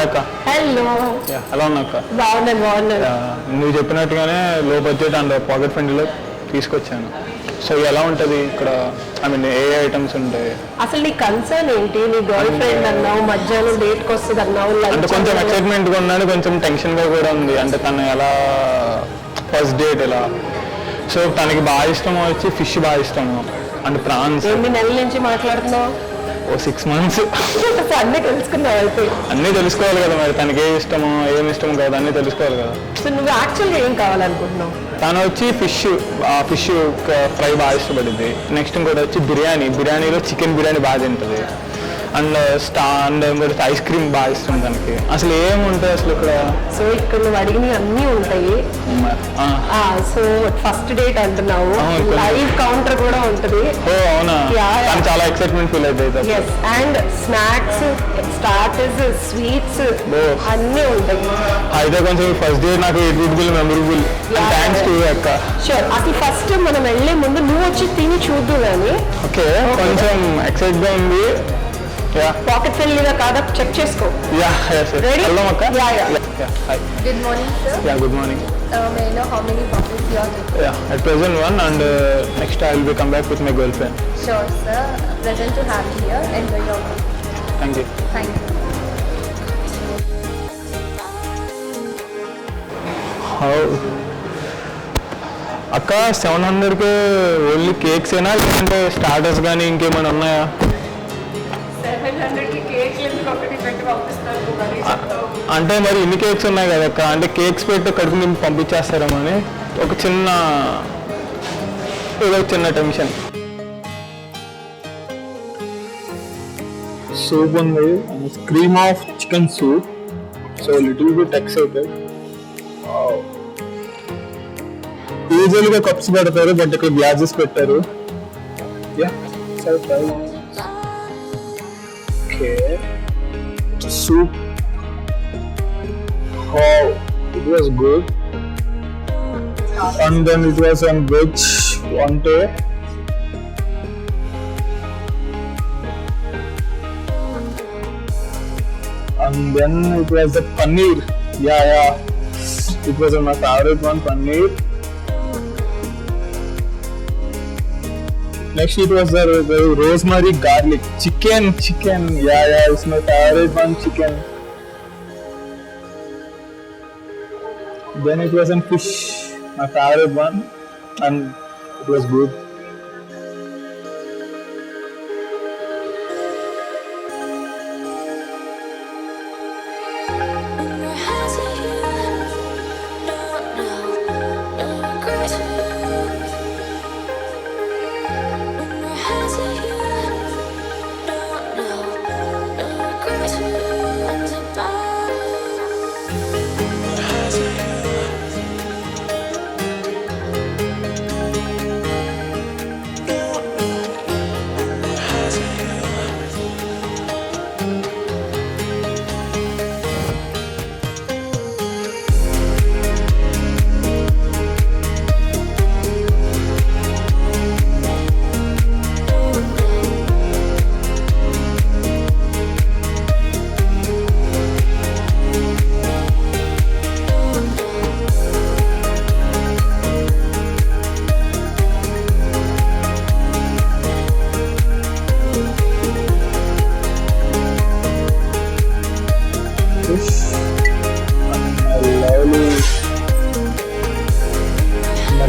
అక్క. హలో. ఎలా ఉన్నా అక్క? బాగున్నాను. నువ్వు చెప్పినట్టుగానే లో బడ్జెట్ అండ్ పాకెట్ ఫ్రెండ్లీలో తీసుకొచ్చాను. సో ఎలా ఉంటుంది ఇక్కడ? ఐ మీన్ ఏ ఐటమ్స్ ఉంటాయి? అసలు నీ కన్సర్న్ ఏంటి? నీ గర్ల్ ఫ్రెండ్ అన్నావు, మధ్యాహ్నం డేట్కి వస్తుంది అన్నావు. అంటే కొంచెం ఎక్సైట్మెంట్గా ఉన్నాడు, కొంచెం టెన్షన్గా కూడా ఉంది. అంటే తను ఎలా ఫస్ట్ డేట్ ఎలా. సో తనకి బాగా ఇష్టం వచ్చి ఫిష్ బాగా ఇష్టము అండ్ ప్రాన్స్. ఎన్ని నెలల నుంచి మాట్లాడుతున్నావు? 6 months. అన్నీ తెలుసుకున్నావు అయితే? అన్నీ తెలుసుకోవాలి కదా మరి, తనకి ఏమి ఇష్టమో కదా అన్నీ తెలుసుకోవాలి కదా. సో నువ్వు యాక్చువల్గా ఏం కావాలనుకుంటున్నావు? తను వచ్చి ఫిష్ ఫ్రై బాగా ఇష్టపడింది. నెక్స్ట్ ఇంకోటి వచ్చి బిర్యానీలో చికెన్ బిర్యానీ బాగా తింటుంది. అండ్ ఇంకోటి ఐస్ క్రీమ్ బాగా ఇష్టం తనకి. అసలు ఏముంటాయి అసలు ఇక్కడ? సో ఇక్కడ నువ్వు అడిగినవి అన్నీ ఉంటాయి. సో ఫస్ట్ డేట్ అంటున్నావు, లైవ్ కౌంటర్ కూడా ఉంటుంది. ఓ అవునా? చాలా ఎక్సైట్మెంట్ ఫీల్ అవుతుంది. అండ్ స్నాక్స్, స్టార్టర్స్, స్వీట్స్ అన్నీ ఉంటాయి. అయితే కొంచెం ఫస్ట్ డే నాకు it would be memorable. Thanks to అక్క. షూర్. అసలు ఫస్ట్ మనం వెళ్ళే ముందు నువ్వు వచ్చి తిని చూద్దు కానీ. ఓకే, కొంచెం ఎక్సైట్ గా ఉంది. పాకెట్ ఫ్రెండ్లీగా కాదా చెక్ చేసుకో. వెళ్దాం అక్క. Good morning, sir. Good morning. May I know how many bottles you are taking? At present one, and next I will be come back with my girlfriend. Sure, sir. Pleasant to have you here. Enjoy your meal. Thank you. Thank you. అక్క 700కి only cakes ఏనా లేదంటే starters కానీ ఇంకేమైనా ఉన్నాయా? 700కి cake ఎందుకు ఒకటి పెట్టి పంపిస్తారు? అంటే మరి ఇన్ని కేక్స్ ఉన్నాయి కదా అక్క, అంటే కేక్స్ పెట్టి కడుపు నింపి పంపించేస్తారేమో అని ఒక చిన్న టెన్షన్. సూప్ ఉంది, cream of chicken soup. So little bit excited. యూజువల్గా కప్స్ పెడతారు, బట్ ఇక్కడ గ్లాసెస్ పెట్టారు. Okay, soup. It was good. And then it was on veg one day. And then it was the paneer. It was my favorite one, paneer. Next it was the rosemary garlic chicken. It's my favorite one, chicken. Then it was on fish, my favorite one, and it was good.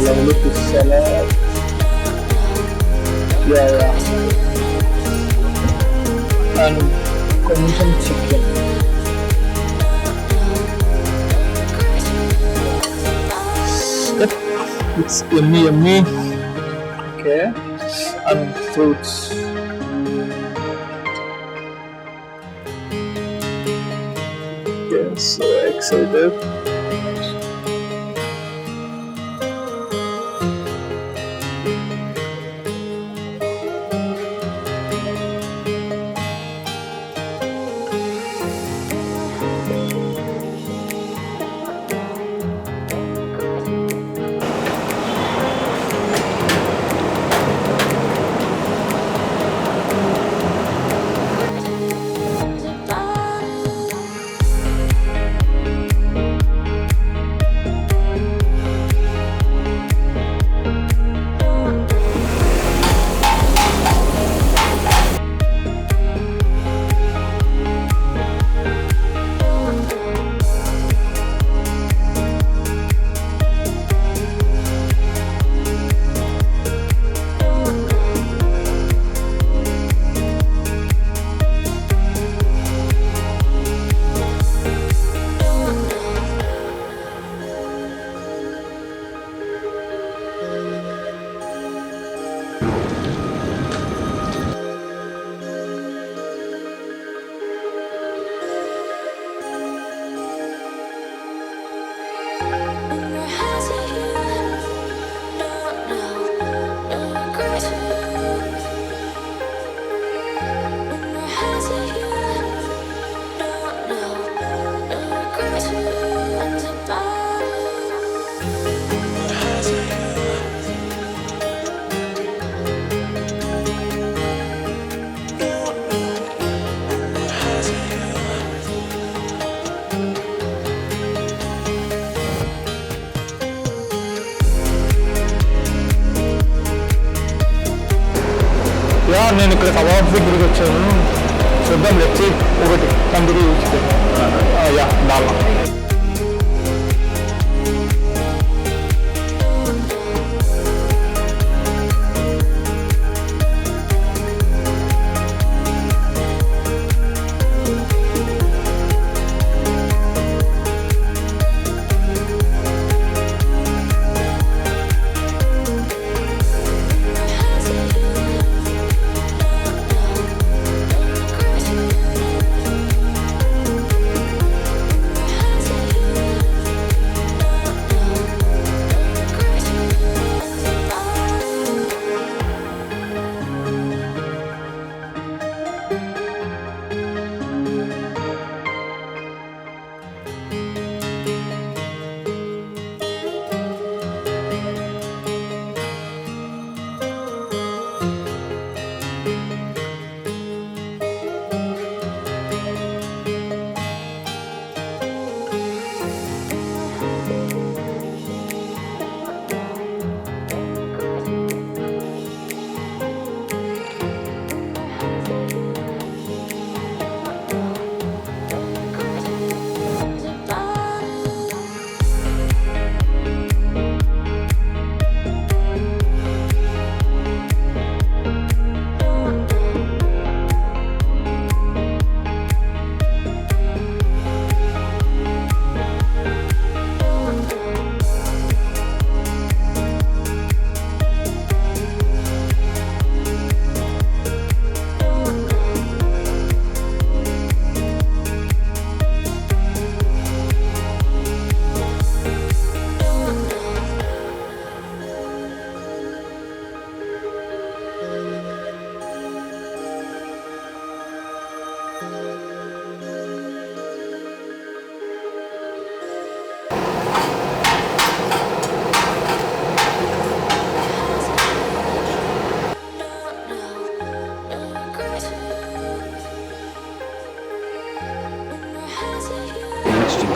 lovely fish salad. And some chicken. It's yummy. Okay. And fruits. Okay, so excited. Yeah నేను ఇక్కడ kebab దగ్గరికి వచ్చాను. చూద్దాం వచ్చి ఒకటి tandoori chicken yeah dalma.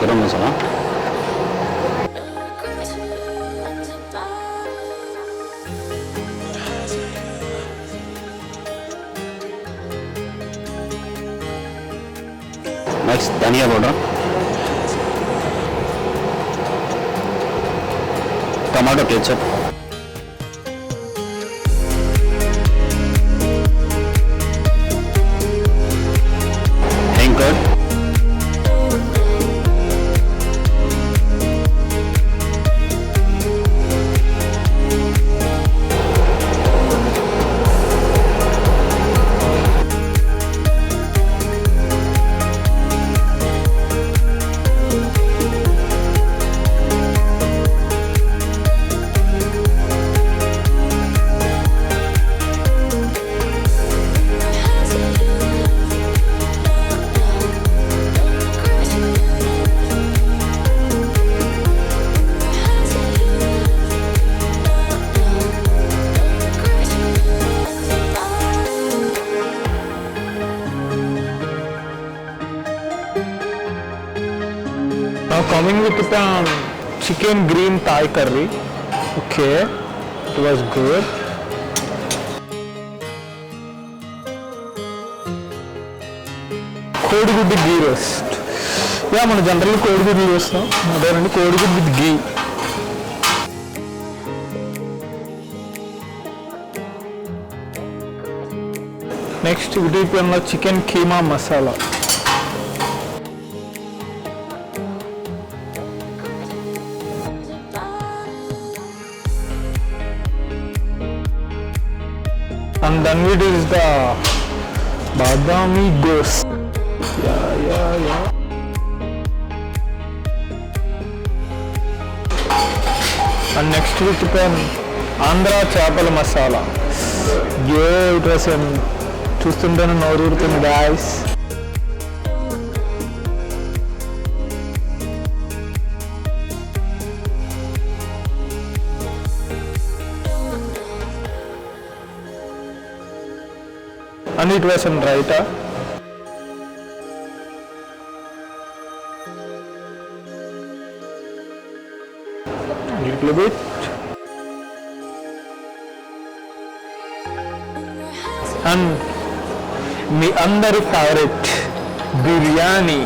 Garam masala, next dhania powder, tomato ketchup, curd, Now coming with the chicken green Thai curry. Okay, it was good. కోడిగుడ్డు ఘీ roast. Yeah మనం జనరల్గా కోడిగుడ్లు చేస్తాం, అదేనండి కోడిగుడ్డు విత్ ఘీ. నెక్స్ట్ ఉడిపిలో chicken keema masala. And then it is the badami ghost. Yeah. And next we prepare Andhra chapala masala. Yeah, it was చూస్తుంటేనే నోరు ఊరుతుంది guys. And it was in raita. A little bit. And మీ అందరి favourite biryani.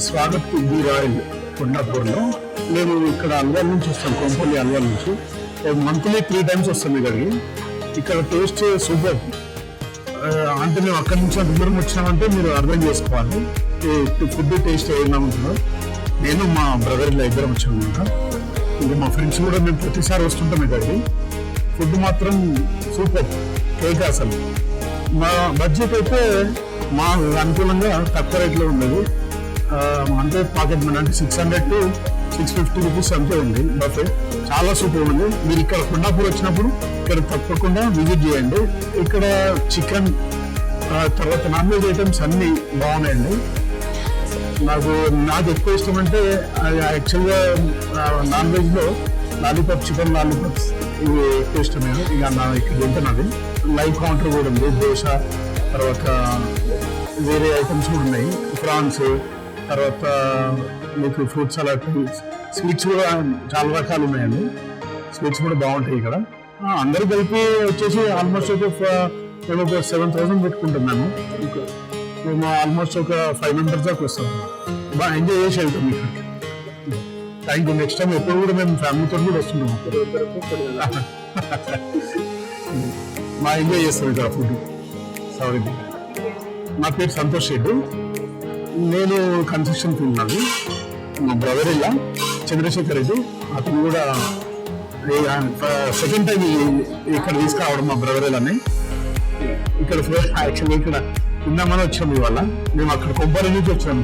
swagath-de-royal కొండాపూర్లో మేము ఇక్కడ అల్వాల్ నుంచి వస్తాం, కొంపల్లి అల్వాల్ నుంచి. మంత్లీ 3 times వస్తాం ఇక్కడికి. ఇక్కడ టేస్ట్ సూపర్. అంటే మేము అక్కడి నుంచి అంత దూరం వచ్చినామంటే మీరు అర్థం చేసుకోవాలి ఫుడ్ టేస్ట్ ఏదైనా ఉంటుందో. నేను మా బ్రదర్ ఇలా ఇద్దరం వచ్చాము అనమాట. ఇంకా మా ఫ్రెండ్స్ కూడా మేము ప్రతిసారి వస్తుంటాం ఇక్కడికి. ఫుడ్ మాత్రం సూపర్, కేక్ అసలు. మా బడ్జెట్ అయితే మా అనుకూలంగా తక్కువ రేట్లో ఉండేది. అంటే పాకెట్ మనీ అంటే 600 to 650 రూపీస్ అంతే ఉంది. బఫే చాలా సూపర్ ఉంది. మీరు ఇక్కడ కొండాపూర్ వచ్చినప్పుడు ఇక్కడ తప్పకుండా విజిట్ చేయండి. ఇక్కడ చికెన్ తర్వాత నాన్ వెజ్ ఐటమ్స్ అన్నీ బాగున్నాయండి. నాకు ఎక్కువ ఇష్టం అంటే యాక్చువల్గా నాన్ వెజ్లో లాలీపాప్, చికెన్ లాలీపాప్స్ ఇవి ఎక్కువ ఇష్టం. నేను ఇక ఇక్కడ తింటున్నది. లైవ్ కౌంటర్ కూడా ఉంది. దోశ తర్వాత వేరే ఐటమ్స్ కూడా ఉన్నాయి. ప్రాన్స్ తర్వాత మీకు ఫ్రూట్ సలాడ్, స్వీట్స్ కూడా చాలా రకాలు ఉన్నాయండి. స్వీట్స్ కూడా బాగుంటాయి ఇక్కడ. అందరూ కలిపి వచ్చేసి ఆల్మోస్ట్ మేము ఒక 7,000 పెట్టుకుంటున్నాము. మేము ఆల్మోస్ట్ ఒక 5 members దాకా వస్తాం. బాగా ఎంజాయ్ చేసి వెళ్తాం ఇక్కడ. Thank you. నెక్స్ట్ టైం ఎప్పుడు కూడా మేము ఫ్యామిలీతో కూడా వస్తుంటాము. బాగా ఎంజాయ్ చేస్తాం ఇక్కడ ఫుడ్. సారీ, నా పేరు సంతోష్ రెడ్డి. నేను కన్స్ట్రక్షన్ ఫీల్డ్ నాది. మా బ్రదర్ ఇలా చంద్రశేఖర్ రెడ్డి, అతను కూడా సెకండ్ టైం ఇక్కడ తీసుకురావడం మా బ్రదర్ ఇలానే. ఇక్కడ యాక్చువల్గా ఇక్కడ తిందామని వచ్చాము ఇవాళ. మేము అక్కడ కొబ్బరి నుంచి వచ్చాము.